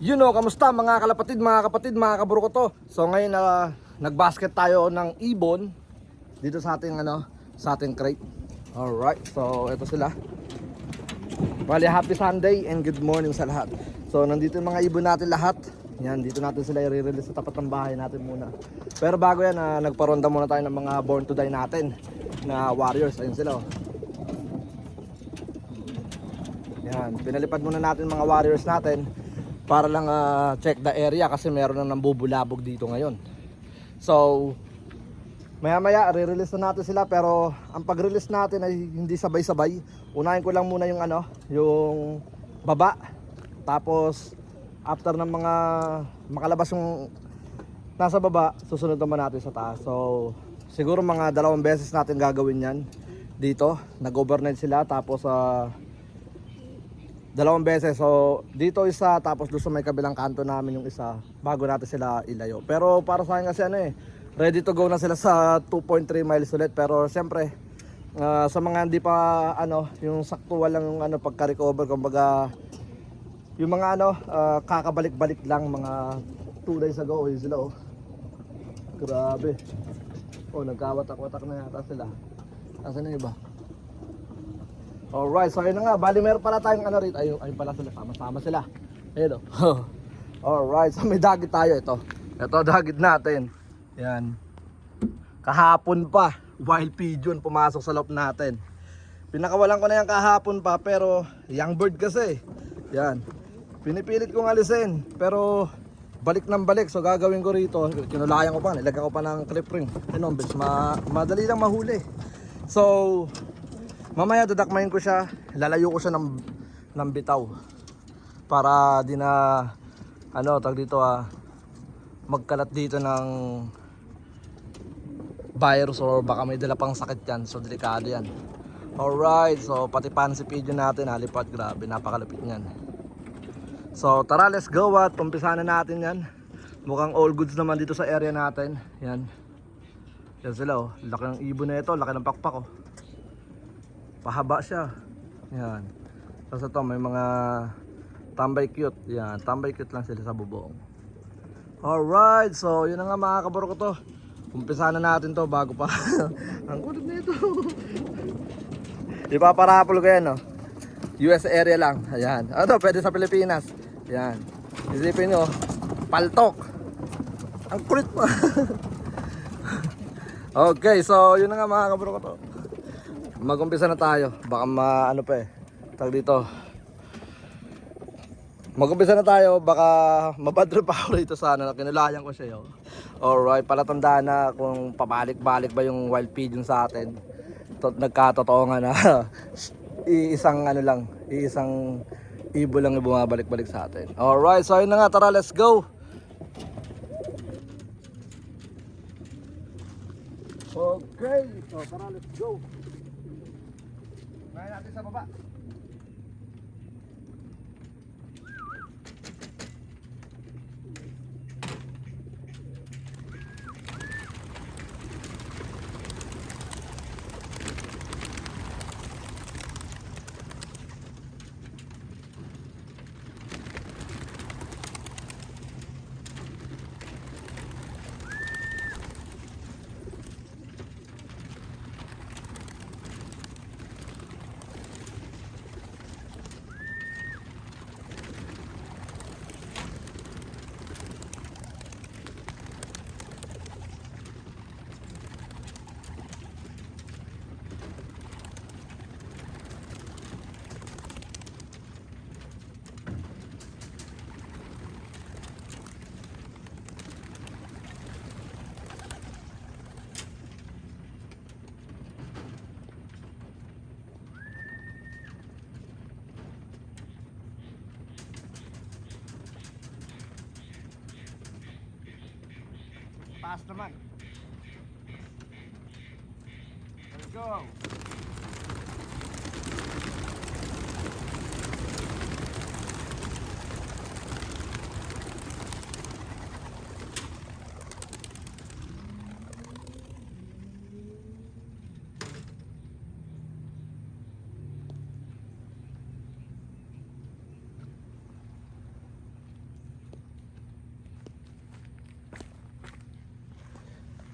Kamusta mga kalapatid, mga kapatid, mga kaburo ko to. So ngayon nagbasket tayo ng ibon dito sa ating sa ating crate. Alright, so ito sila. Bali, happy Sunday and good morning sa lahat. So nandito yung mga ibon natin lahat. Yan, dito natin sila i-release sa tapat ng bahay natin muna. Pero bago yan, nagparonda muna tayo ng mga born to die natin na warriors. Ayun sila oh. Yan, pinalipad muna natin mga warriors natin para lang check the area kasi meron nang nambubulabog dito ngayon. So maya maya re-release na natin sila, pero ang pag-release natin ay hindi sabay-sabay. Unahin ko lang muna yung yung baba. Tapos after ng mga makalabas yung nasa baba, susunod naman natin sa taas. So siguro mga 2 beses natin gagawin yan dito. Nag-overnight sila, tapos 2 beses. So dito isa, tapos doon sa may kabilang kanto namin yung isa, bago natin sila ilayo. Pero para sa akin kasi ready to go na sila sa 2.3 miles ulit. Pero siyempre sa mga hindi pa yung saktuhan lang yung pagka-recover, kumbaga yung mga kakabalik-balik lang, mga 2 days ago, yun sila oh. Grabe. Oh, nagkawatak-watak na yata sila. Asan na iba? Alright, so ayun na nga. Bali meron pala tayong rito. Ayun pala sila, sama-sama sila. Ayun oh. Alright, so may dagit tayo. Ito dagit natin. Yan. Kahapon pa, wild pigeon pumasok sa loob natin. Pinakawalan ko na yan kahapon pa, pero young bird kasi. Yan. Pinipilit kong alisin, pero balik ng balik. So gagawin ko rito, kinulayan ko pa, nilagyan ko pa ng clip ring. Madali lang mahuli. So mamaya dadakmayin ko siya, lalayo ko siya ng bitaw para di na magkalat dito ng virus or baka may dala pang sakit yan. So delikado yan. Alright, so pati fancy pigeon natin halipat, grabe, napakalapit niyan. So tara, let's go at umpisahan na natin yan. Mukhang all goods naman dito sa area natin. Yan. Yan sila oh. Laki ng ibon na ito, laki ng pakpak oh. Pahaba siya. Yan. Tapos ito may mga tambay cute. Yan, tambay cute lang sila sa bubong. Alright, so yun na nga mga kaburo ko to. Umpisahan na natin to bago pa. Ang kulit na ito. Ipaparapol ko yan oh. US area lang. Ayan. Pwede sa Pilipinas. Yan. Isipin nyo, paltok. Ang kulit pa. Okay, so yun na nga mga kaburo ko to. Mag-umpisa na tayo. Baka tag dito. Mag-umpisa na tayo. Baka mabadrip ako rito sa kinulayan ko siya yo. Alright, palatandaan na kung pabalik-balik ba yung wild pigeon sa atin. Nagkatotoo nga na iisang ibo lang yung bumabalik-balik sa atin. Alright, so ayun na nga, tara, let's go. Okay, so tara, let's go. Ngayon natin sa baba. Taas naman. Let's go.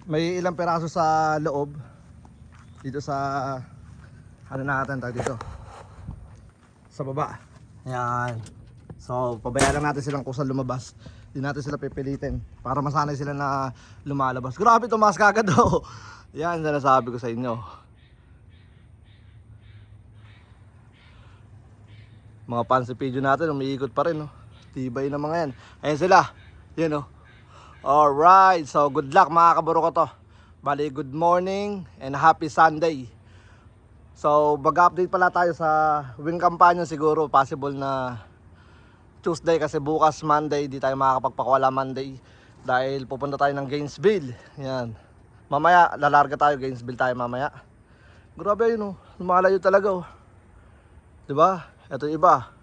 May ilang peraso sa loob. Dito sa ano natin tayo dito. Sa baba. Ayan. So, pabayaan lang natin silang kusa lumabas. Hindi natin sila pipilitin para masanay sila na lumalabas. Grabe, tumaas kagad oh. Yan, sinasabi ko sa inyo. Mga pansipidyo natin, umiikot pa rin oh. Tibay na mga yan. Ayan sila. Yan oh. Alright, so good luck mga kaburo ko to. Bali, good morning and happy Sunday. So, mag-update pala tayo sa wing kampanya siguro. Possible na Tuesday kasi bukas Monday. Di tayo makakapagpakuwala Monday. Dahil pupunta tayo ng Gainesville. Yan. Mamaya, lalarga tayo. Gainesville tayo mamaya. Grabe yun oh. Lumalayo talaga oh. Diba? Ito iba.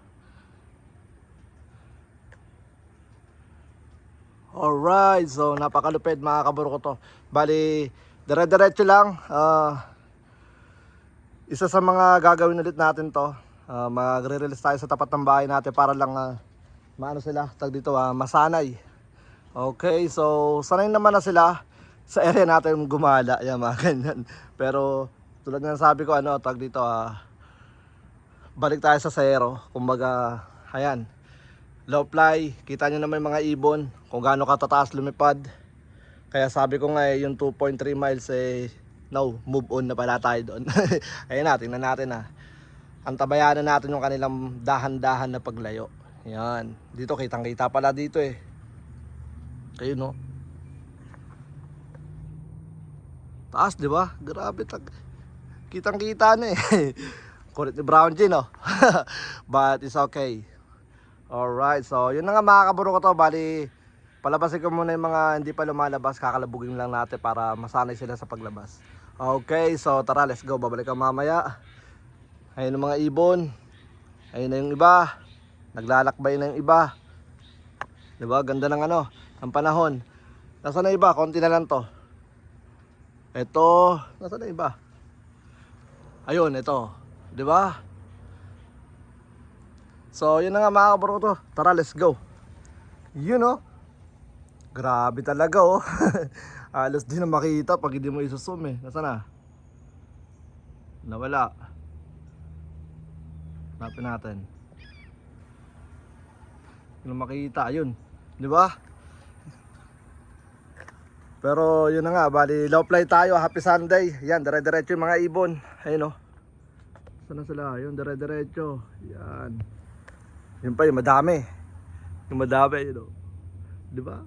Alright, so napakalupit mga kaburo ko to. Bali, dire-diretso lang. Isa sa mga gagawin ulit natin to, magre-release tayo sa tapat ng bahay natin para lang maano sila, tag dito, masanay. Okay, so sanay naman na sila sa area natin gumala, yan mga ganyan. Pero tulad ng sabi ko, ano, tag dito, balik tayo sa zero. Kumbaga, ayan, low fly, kita nyo naman mga ibon kung gaano katataas lumipad. Kaya sabi ko nga yung 2.3 miles no, move on na pala tayo doon. Ayun na, tingnan natin antabayanan natin yung kanilang dahan-dahan na paglayo. Yan, dito kitang kita pala dito kayo no. Taas di ba? Grabe, kitang kita na kulit ni Brown Jean but it's okay. Alright, so yun na nga mga kaburo ko to. Bali, palabasin ko muna yung mga hindi pa lumalabas. Kakalabugin lang natin para masanay sila sa paglabas. Okay, so tara, let's go. Babalik ka mamaya. Ayun yung mga ibon. Ayun na yung iba. Naglalakbay na yung iba. Diba? Ganda ng ano, ng panahon. Nasaan na iba? Konti na lang to. Ito, nasaan na iba? Ayun, ito. Diba? So, yun na nga mga kaburo ko to. Tara, let's go. Yun grabe talaga Alos din na makita pag hindi mo isusum Nasaan na? Nawala. Hanapin natin. Hindi na makita, ayun. Di ba? Pero yun na nga, bali low fly tayo, happy Sunday. Yan, dire-diretso yung mga ibon. Ayun Saan na sila? Ayun, dire-diretso. Yan. Yun pa yung madami. Yung madami yun di ba?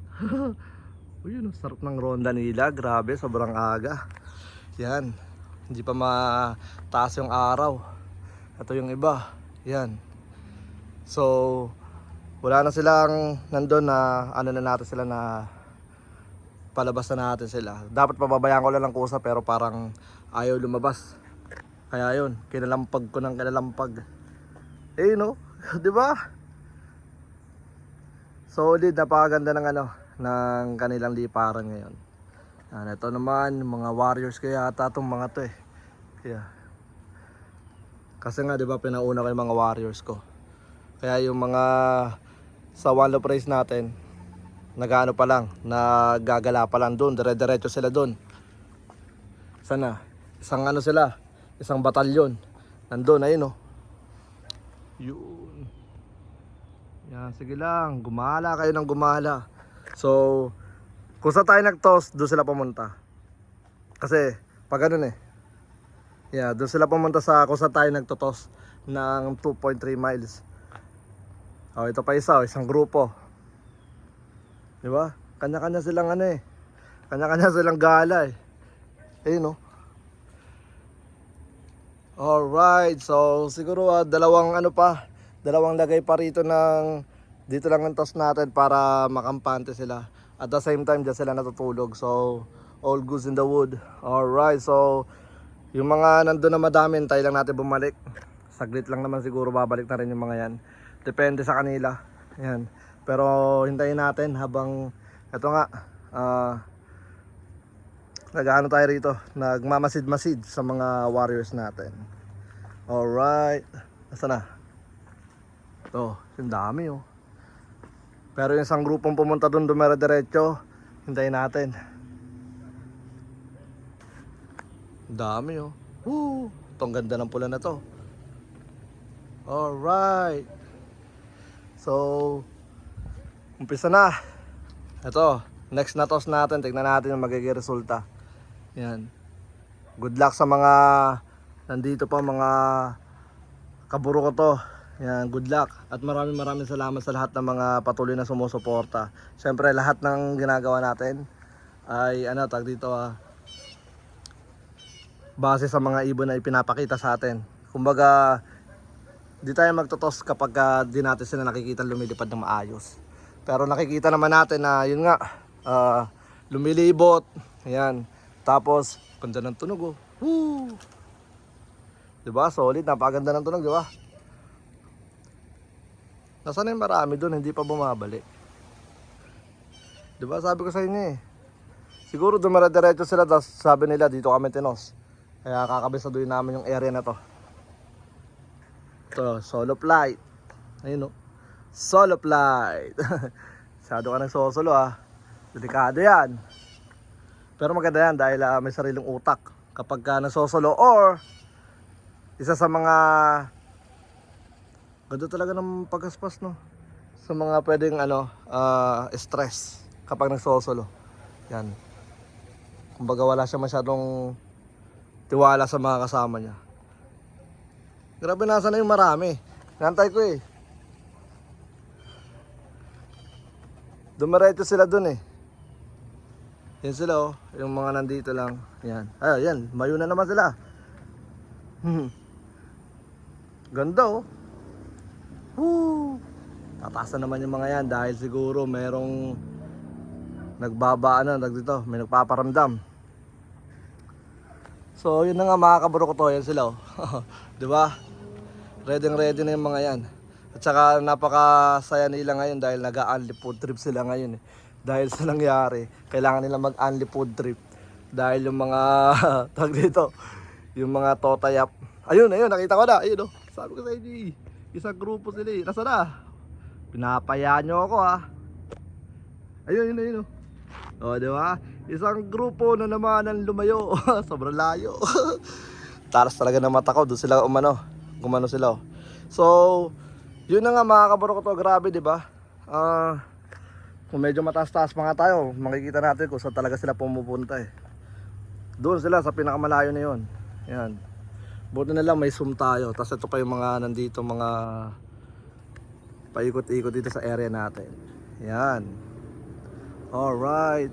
Yun sarap ng ronda nila. Grabe, sobrang aga. Yan. Hindi pa mataas yung araw. Ito yung iba. Yan. So, wala na silang nandun na ano na natin sila na palabas na natin sila. Dapat pababayaan ko lang ng kusa pero parang ayaw lumabas. Kaya yun, kinalampag ko ng kinalampag. Di ba? Solid, napakaganda ng ng kanilang liparan ngayon. Ito naman, mga warriors kaya ata itong mga to Kaya. Kasi nga, di ba, pinauna ko yung mga warriors ko. Kaya yung mga sa one loop race natin, nagano pa lang, nagagala pa lang doon, dire-diretso sila doon. Sana, isang sila, isang batalyon. Nandun, ayun Yun. Yan, sige lang, gumala kayo ng gumala. So, kung saan tayo nag-toss, doon sila pumunta. Kasi, pag ganun yeah, doon sila pumunta sa kung saan tayo nagtotos ng 2.3 miles. Ito pa isa, isang grupo. Di ba? Kanya-kanya silang kanya-kanya silang gala Ayun Alright, so siguro dalawang dalawang lagay pa rito ng dito lang ang toss natin para makampante sila. At the same time, dyan sila natutulog. So, all goods in the wood. Alright, so yung mga nandun na madami, tayo lang natin bumalik. Saglit lang naman siguro babalik na rin yung mga yan. Depende sa kanila. Yan. Pero hintayin natin habang ito nga nag-ano tayo rito, nagmamasid-masid sa mga warriors natin. Alright, nasa na? Ito, yung dami Pero yung isang grupong pumunta doon, dumere-diretso. Hintayin natin. Dami oh. Woo! Itong ganda ng pula na to. Alright. So, umpisa na. Ito, next na toss natin. Tignan natin yung magiging resulta. Yan. Good luck sa mga nandito pa, mga kaburo ko to. Yan, good luck. At maraming salamat sa lahat ng mga patuloy na sumusuporta. Siyempre, lahat ng ginagawa natin ay tag dito base sa mga ibon na ipinapakita sa atin. Kumbaga, di tayo magtotos kapag di natin sila nakikita lumilipad ng maayos. Pero nakikita naman natin na yun nga, lumilibot. Ayan. Tapos, ganda ng tunog oh. Woo! Diba? Solid. Napakaganda ng tunog, diba? Nasaan na yung marami doon? Hindi pa bumabalik. Diba? Sabi ko sa inyo eh. Siguro dumara-diretso sila. Tapos sabi nila dito kami tinos. Kaya kakabisaduhin namin yung area na to. Ito, solo flight. Ayun o. Solo flight. Masyado ka nagsosolo ah. Delikado yan. Pero maganda yan dahil may sariling utak. Kapag ka nasosolo or isa sa mga ganda talaga ng pagkaspas no. Sa mga pwedeng stress kapag nagsosolo. Yan. Kumbaga wala siya masyadong tiwala sa mga kasama niya. Grabe, nasa na yung marami. Nantay ko eh. Dumiretso sila dun eh. Yan sila oh. Yung mga nandito lang. Yan. Ay, yan. Mayo na naman sila. Ganda oh. Woo! Tataas na naman yung mga yan dahil siguro merong dito, may nagpaparamdam. So yun na nga mga kaburo ko to, yan sila oh. Diba? Ready na yung mga yan. At saka napakasaya nila ngayon dahil nag-a-unli food trip sila ngayon eh. Dahil sa nangyari, kailangan nila mag-unli food trip. Dahil yung mga tag dito, yung mga totayap. Ayun, nakita ko na. Ayun oh. Sabi ko sa inyo, isang grupo sila eh. Nasa na? Pinapaya nyo ako ah. Ayun oh. O, diba? Isang grupo na naman ang lumayo. Sobrang layo. Taras talaga ng mata ko. Doon sila gumano sila. So, yun na nga mga kaburo ko to. Grabe, diba? Kung medyo mataas-taas pa nga tayo, makikita natin kung saan talaga sila pumupunta eh. Doon sila sa pinakamalayo na yun. Yan. Buti na lang may zoom tayo. Tapos ito pa yung mga nandito, mga paikot-ikot dito sa area natin. Yan. Alright.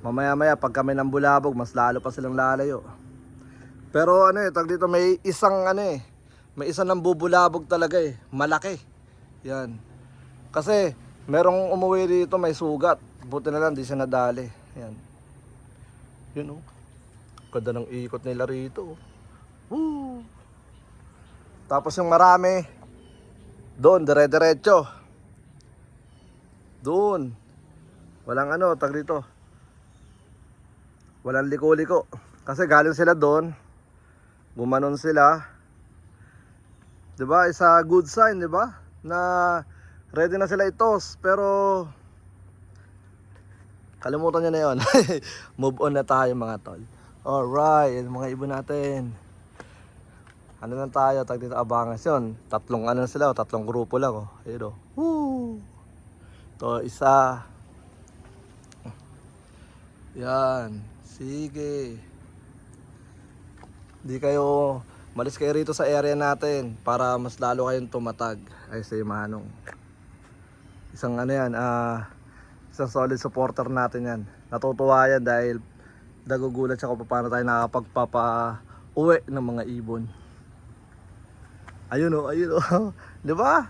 Mamaya-maya pag kami ng bulabog, mas lalo pa silang lalayo. Pero tag dito may isang may isang nambubulabog talaga eh, malaki. Yan. Kasi merong umuwi dito may sugat. Buti na lang di siya nadali. Yan. Yun oh. Ganda ng ikot nila rito. Woo! Tapos yung marami doon, dire-diretso. Doon. Walang tag dito. Walang liko-liko. Kasi galing sila doon. Gumanon sila. 'Di ba? Isa good sign, 'di ba? Na ready na sila itos, pero kalimutan niyo na 'yon. Move on na tayo mga tol. Alright, mga ibon natin. Ano lang tayo, tag dito abangas 'yon. Tatlong sila, tatlong grupo lang oh. Ayun oh. Woo! To isa. Yan. Sige. Di kayo malis kayo rito sa area natin para mas lalo kayong tumatag. Ay sa Manong. Isang isang solid supporter natin yan. Natutuwa yan dahil nagugulat siya kung paano tayo nakapagpapa-uwi ng mga ibon. Ayun oh. Di ba?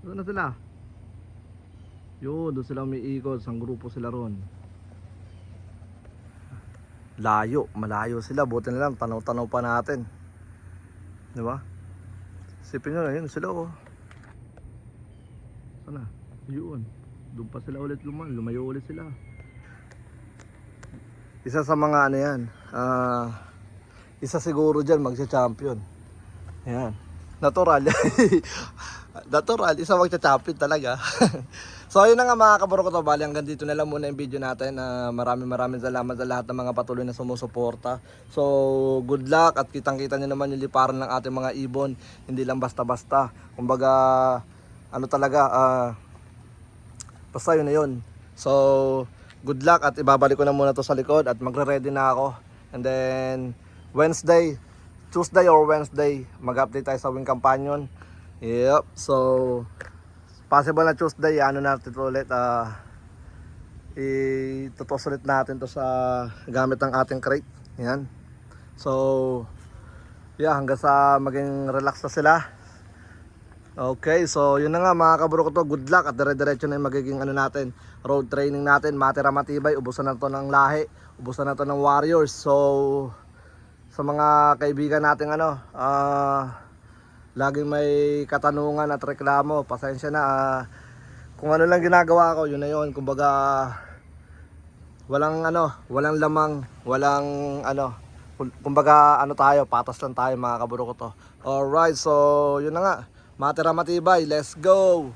Doon na sila. Yun, doon sila umiikot. Isang grupo sila ron. Malayo sila. Buti na lang, tanaw-tanaw pa natin. Diba? Sipin nyo na yun sila oh. Sana? Yun. Doon pa sila ulit lumayo ulit sila. Isa sa mga yan. Isa siguro dyan magsa-champion. Ayan. Natural. Natural, isa magcha-chapit talaga. So ayun na nga mga kaburo ko to, bali hanggang dito na lang muna yung video natin. Maraming salamat sa lahat ng mga patuloy na sumusuporta. So good luck at kitang-kita nyo naman yung liparan ng ating mga ibon. Hindi lang basta-basta. Kumbaga ano talaga, basta yun na yun. So good luck at ibabalik ko na muna to sa likod at magre-ready na ako. And then Tuesday or Wednesday, mag-update tayo sa Wing Companion. Yep, so possible na Tuesday, ano natin ito ulit, itutos ulit natin to sa gamit ng ating crate. Yan. So, yeah, hanggang sa maging relax na sila. Okay, so yun na nga mga kaburo ko to, good luck at dire-diretso na yung magiging ano natin, road training natin, matira matibay, ubusan na to ng lahi, ubusan na to ng warriors. So, sa mga kaibigan natin laging may katanungan at reklamo, pasensya na. Kung ano lang ginagawa ko, yun na yun. Kumbaga walang lamang, kumbaga tayo, patas lang tayo mga kaburo ko to. Alright, so yun na nga, matira matibay, let's go.